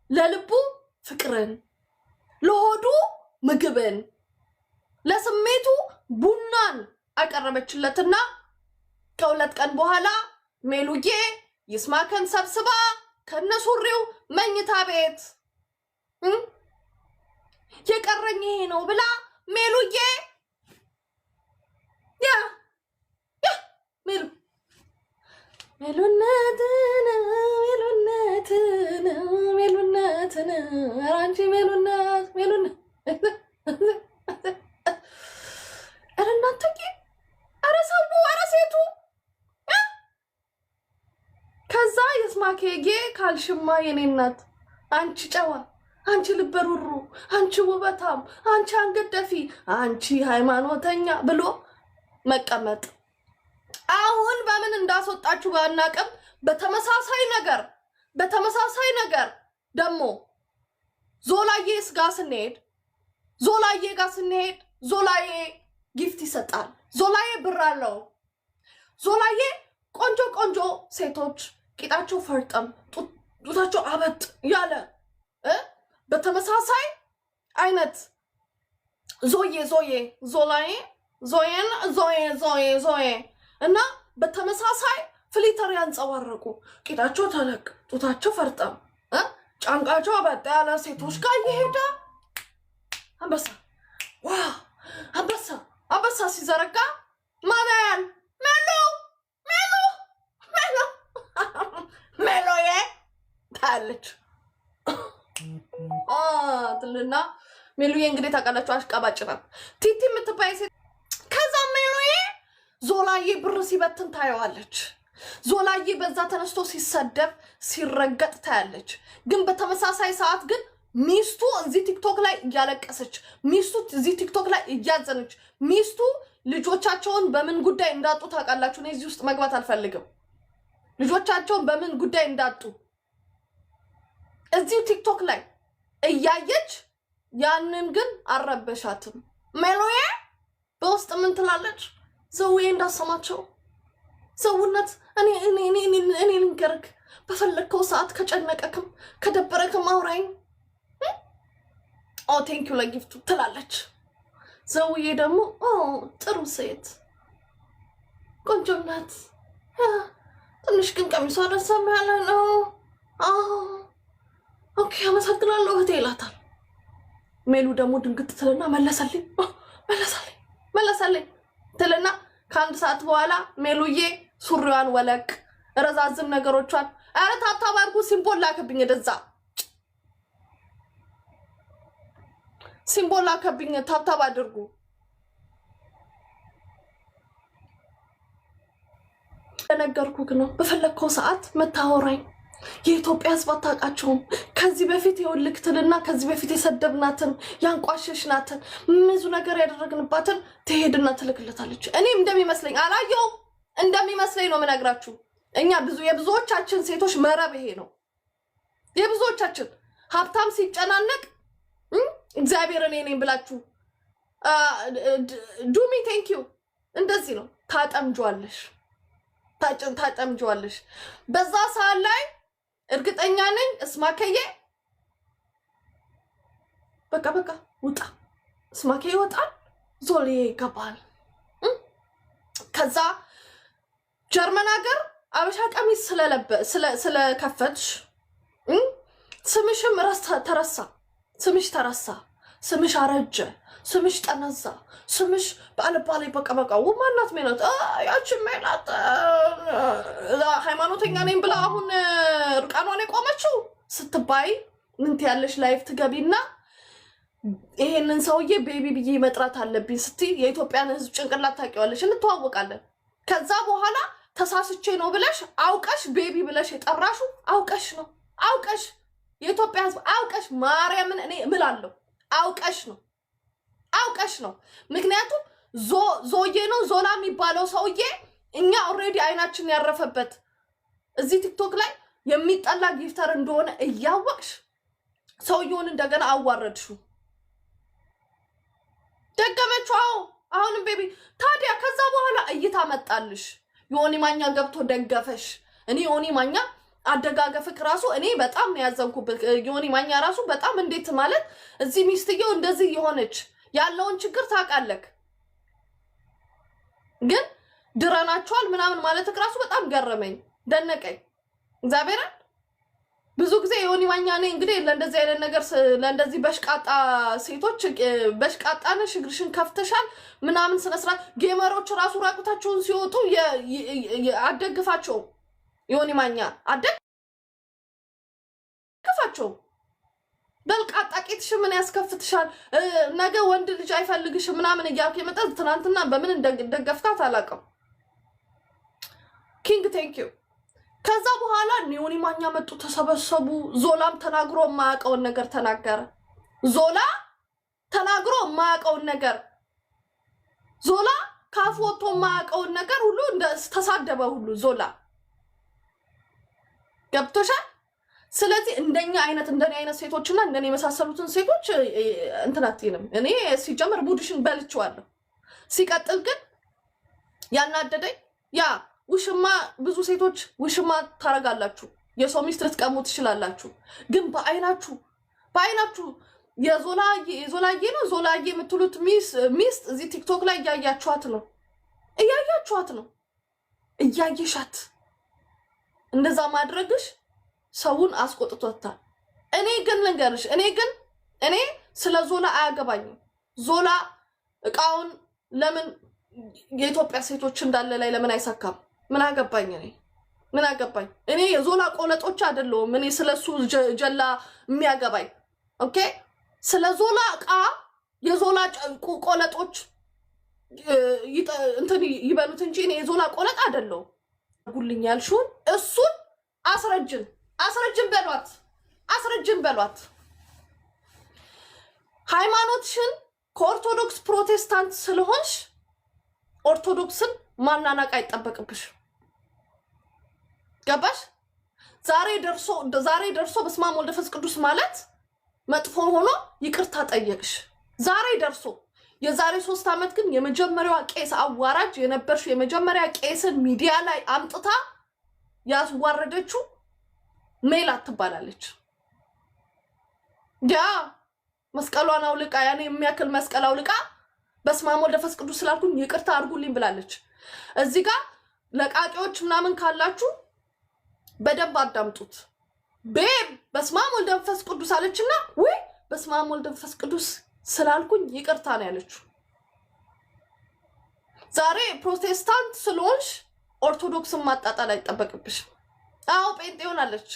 ለልቡ ፍቅርን ለሆዱ ምግብን ለስሜቱ ቡናን አቀረበችለትና ከሁለት ቀን በኋላ ሜሉዬ ይስማከን ሰብስባ ከነሱሪው መኝታ ቤት የቀረኝ ይሄ ነው ብላ ሜሉዬ ሜሉነትን አንቺ ሜሉነት ኧረ እናንተ ኧረ ሰው ኧረ ሴቱ ከዛ ይስማኬጌ ካልሽማ የኔ እናት አንቺ ጨዋ አንቺ ልበሩሩ አንቺ ውበታም አንቺ አንገደፊ አንቺ ሃይማኖተኛ ብሎ መቀመጥ አሁን በምን እንዳስወጣችሁ ባናቀም በተመሳሳይ ነገር ደሞ ዞላዬ ጋር ስንሄድ ዞላዬ ጊፍት ይሰጣል። ዞላዬ ብር አለው። ዞላዬ ቆንጆ ሴቶች ቂጣቸው ፈርጠም ጡታቸው አበጥ ያለ በተመሳሳይ አይነት ዞዬ እና በተመሳሳይ ፍሊተር ያንጸባረቁ ቂጣቸው ተለቅ ጡታቸው ፈርጠም ጫንቃቸው አበጥ ያለ ሴቶች ጋር እየሄደ አንበሳ ሲዘረጋ ማናያን ሜሎዬ ታለች ትልና ሜሉዬ እንግዲህ ታውቃላችሁ አሽቃባጭ ናት። ቲቲ የምትባይ ሴት ከዛ ሜሉዬ ዞላዬ ብር ሲበትን ታየዋለች። ዞላዬ በዛ ተነስቶ ሲሰደብ ሲረገጥ ታያለች። ግን በተመሳሳይ ሰዓት ግን ሚስቱ እዚህ ቲክቶክ ላይ እያለቀሰች ሚስቱ እዚህ ቲክቶክ ላይ እያዘነች ሚስቱ ልጆቻቸውን በምን ጉዳይ እንዳጡ ታውቃላችሁ። እኔ እዚህ ውስጥ መግባት አልፈልግም። ልጆቻቸውን በምን ጉዳይ እንዳጡ እዚሁ ቲክቶክ ላይ እያየች ያንን ግን አረበሻትም። ሜሎዬ በውስጥ ምን ትላለች? ዘውዬ እንዳሰማቸው ሰውነት እኔ ልንገርክ በፈለግከው ሰዓት ከጨነቀክም ከደበረክም አውራኝ ቴንኪው ለጊፍቱ ትላለች። ዘውዬ ደግሞ ጥሩ ሴት ቆንጆ ናት፣ ትንሽ ግን ቀሚሷ ረዘም ያለ ነው። ኦኬ አመሰግናለሁ እህቴ ይላታል። ሜሉ ደግሞ ድንግጥ ትልና መለሰልኝ ትልና ከአንድ ሰዓት በኋላ ሜሉዬ ሱሪዋን ወለቅ ረዛዝም ነገሮቿን ኧረ ታብታብ አድርጉ። ሲምቦል ላከብኝ ደዛ ሲምቦል ላከብኝ ታብታብ አድርጉ። ነገርኩክ ነው በፈለግከው ሰዓት መታወራኝ። የኢትዮጵያ ሕዝብ አታውቃቸውም። ከዚህ በፊት የወልክትልና ከዚህ በፊት የሰደብናትን ያንቋሸሽናትን ብዙ ነገር ያደረግንባትን ትሄድና ትልክለታለች። እኔም እንደሚመስለኝ አላየውም እንደሚመስለኝ ነው የምነግራችሁ። እኛ የብዙዎቻችን ሴቶች መረብ ይሄ ነው። የብዙዎቻችን ሀብታም ሲጨናነቅ እግዚአብሔር እኔ ነኝ ብላችሁ ዱሚ ቴንኪዩ እንደዚህ ነው ታጠምጇለሽ። በዛ ሰዓት ላይ እርግጠኛ ነኝ እስማከዬ በቃ ውጣ፣ እስማከዬ ይወጣል፣ ዞልዬ ይገባል። ከዛ ጀርመን ሀገር አበሻ ቀሚስ ስለከፈትሽ ስምሽም ተረሳ፣ ስምሽ አረጀ፣ ስምሽ ጠነዛ፣ ስምሽ ባለባሌ በቃ ማናት ሜላት ያቺ ሜላት ሃይማኖተኛ ነኝ ብላ አሁን ርቃኗን የቆመችው ስትባይ ምን ትያለሽ? ላይፍ ትገቢና ይሄንን ሰውዬ ቤቢ ብዬ መጥራት አለብኝ ስትይ የኢትዮጵያን ሕዝብ ጭንቅላት ታውቂዋለሽ፣ እንተዋወቃለን። ከዛ በኋላ ተሳስቼ ነው ብለሽ አውቀሽ ቤቢ ብለሽ የጠራሹ አውቀሽ የኢትዮጵያ ሕዝብ አውቀሽ ማርያምን እኔ እምላለሁ አውቀሽ ነው። ምክንያቱም ዞዬ ነው ዞላ የሚባለው ሰውዬ እኛ ኦልሬዲ አይናችን ያረፈበት እዚህ ቲክቶክ ላይ የሚጠላ ጊፍተር እንደሆነ እያወቅሽ ሰውዬውን እንደገና አዋረድሹ። ደገመችው። አሁንም ቤቢ ታዲያ ከዛ በኋላ እይታ መጣልሽ። ዮኒ ማኛ ገብቶ ደገፈሽ። እኔ ዮኒ ማኛ አደጋገፍክ ራሱ እኔ በጣም ያዘንኩበት ዮኒ ማኛ ራሱ በጣም እንዴት ማለት እዚህ ሚስትየው እንደዚህ የሆነች ያለውን ችግር ታውቃለህ ግን ድረናቸዋል ምናምን ማለት ራሱ በጣም ገረመኝ ደነቀኝ እግዚአብሔርን ብዙ ጊዜ ዮኒ ማኛ ነኝ እንግዲህ ለእንደዚህ አይነት ነገር ለእንደዚህ በሽቃጣ ሴቶች በሽቃጣነ ሽግርሽን ከፍተሻል ምናምን ስለስራ ጌመሮች ራሱ ራቁታቸውን ሲወጡ አደግፋቸው ዮኒ ማኛ አደግፋቸው በልቃጣ ቄትሽ ምን ያስከፍትሻል ነገ ወንድ ልጅ አይፈልግሽ ምናምን እያልክ የመጣ ትናንትና በምን እንደደገፍታት አላውቅም ኪንግ ቴንክ ዩ ከዛ በኋላ ዮኒ ማኛ መጡ ተሰበሰቡ ዞላም ተናግሮ ማያውቀውን ነገር ተናገረ ዞላ ተናግሮ ማያውቀውን ነገር ዞላ ካፎቶ ማያውቀውን ነገር ሁሉ ተሳደበ ሁሉ ዞላ ገብቶሻል ስለዚህ እንደኛ አይነት ሴቶችና እንደኔ መሳሰሉትን ሴቶች እንትናትይንም እኔ ሲጀምር ቡድሽን በልቼዋለሁ ሲቀጥል ግን ያናደደኝ ያ ውሽማ ብዙ ሴቶች ውሽማ ታረጋላችሁ የሰው ሚስት ልትቀሙ ትችላላችሁ ግን በአይናችሁ የዞላዬ የምትሉት ሚስት እዚህ ቲክቶክ ላይ እያያችኋት ነው እያየሻት እንደዛ ማድረግሽ ሰውን አስቆጥቶታል እኔ ግን ልንገርሽ እኔ ስለ ዞላ አያገባኝም ዞላ እቃውን ለምን የኢትዮጵያ ሴቶች እንዳለ ላይ ለምን አይሰካም ምን አገባኝ እኔ የዞላ ቆለጦች አይደለም እኔ ስለሱ ጀላ የሚያገባኝ ኦኬ ስለ ዞላ እቃ የዞላ ቆለጦች እንትን ይበሉት እንጂ እኔ የዞላ ቆለጥ አይደለም ጉልኝ ያልሽውን እሱን አስረጅን በሏት ሃይማኖትሽን ከኦርቶዶክስ ፕሮቴስታንት ስለሆንሽ ኦርቶዶክስን ማናናቅ አይጠበቅብሽ ገባሽ ዛሬ ደርሶ በስመ አብ ወወልድ ወመንፈስ ቅዱስ ማለት መጥፎ ሆኖ ይቅርታ ጠየቅሽ ዛሬ ደርሶ የዛሬ 3 አመት ግን የመጀመሪያዋ ቄስ አዋራጅ የነበርሽ የመጀመሪያ ቄስን ሚዲያ ላይ አምጥታ ያስዋረደችው ሜላት ትባላለች ያ መስቀሏን አውልቃ ያኔ የሚያክል መስቀል አውልቃ በስመ አብ ወወልድ ወመንፈስ ቅዱስ ስላልኩኝ ይቅርታ አድርጉልኝ ብላለች እዚህ ጋር ለቃቂዎች ምናምን ካላችሁ በደንብ አዳምጡት በስመ አብ ወወልድ ወመንፈስ ቅዱስ አለችና ወይ በስመ አብ ወወልድ ወመንፈስ ቅዱስ ስላልኩኝ ይቅርታ ነው ያለችው ዛሬ ፕሮቴስታንት ስለሆንሽ ኦርቶዶክስን ማጣጣል አይጠበቅብሽ አው ጴንጤ ሆናለች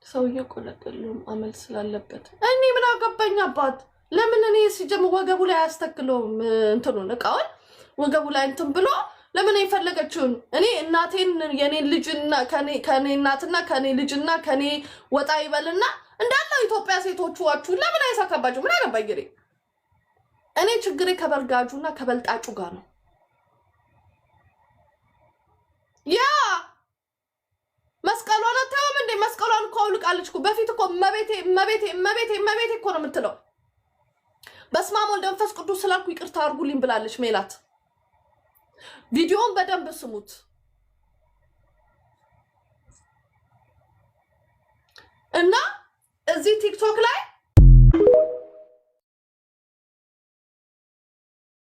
ሰውዬው ቆለጠሉም አመል ስላለበት እኔ ምን አገባኝ አባት ለምን እኔ ሲጀም ወገቡ ላይ አስተክሎም እንትኑን እቃውን ወገቡ ላይ እንትን ብሎ ለምን ይፈልገችውን እኔ እናቴን የኔን ልጅና ከኔ እናትና ከኔ ልጅና ከኔ ወጣ ይበልና እንዳለው ኢትዮጵያ ሴቶቹ ለምን አይሳካባችሁ ምን አገባኝ እኔ ችግሬ ከበርጋጁና ከበልጣጩ ጋር ነው ያ መስቀሏን አታውም እንዴ መስቀሏን ኮልቃለች እኮ በፊት እኮ መቤቴ እኮ ነው የምትለው በስመ አብ ወወልድ ወመንፈስ ቅዱስ ስላልኩ ይቅርታ አድርጉልኝ ብላለች ሜላት ቪዲዮውን በደንብ ስሙት እና እዚህ ቲክቶክ ላይ